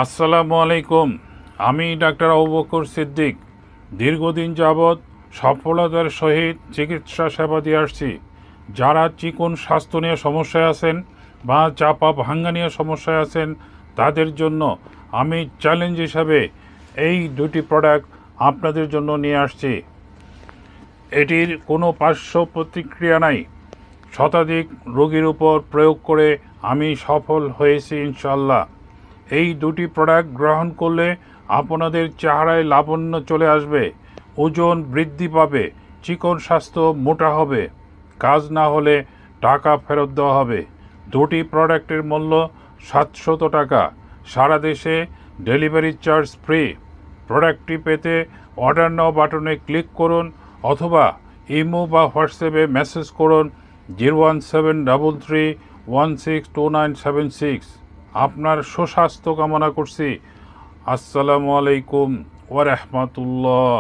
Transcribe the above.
আসসালামু আলাইকুম। আমি ডাক্তার আবু বকর সিদ্দিক দীর্ঘদিন যাবৎ সফলতার সহিত চিকিৎসা সেবা দিয়ে আসছি। যারা চিকন স্বাস্থ্য নিয়ে সমস্যায় আছেন বা চাপা ভাঙ্গা নিয়ে সমস্যায় আছেন তাদের জন্য আমি চ্যালেঞ্জ হিসাবে এই দুটি প্রোডাক্ট আপনাদের জন্য নিয়ে আসছি। এটির কোনো পার্শ্ব প্রতিক্রিয়া নাই। শতাধিক রোগীর উপর প্রয়োগ করে আমি সফল হয়েছি ইনশাল্লাহ। এই দুটি প্রোডাক্ট গ্রহণ করলে আপনাদের চেহারায় লাবণ্য চলে আসবে, ওজন বৃদ্ধি পাবে, চিকন স্বাস্থ্য মোটা হবে, কাজ না হলে টাকা ফেরত দেওয়া হবে। দুটি প্রোডাক্টের মূল্য 700 টাকা। সারা দেশে ডেলিভারি চার্জ ফ্রি। প্রোডাক্টটি পেতে অর্ডার নাও বাটনে ক্লিক করুন অথবা ইমো বা হোয়াটসঅ্যাপে মেসেজ করুন 01733162976। আপনার সুস্বাস্থ্য কামনা করছি। আসসালামু আলাইকুম ওয়া রাহমাতুল্লাহ।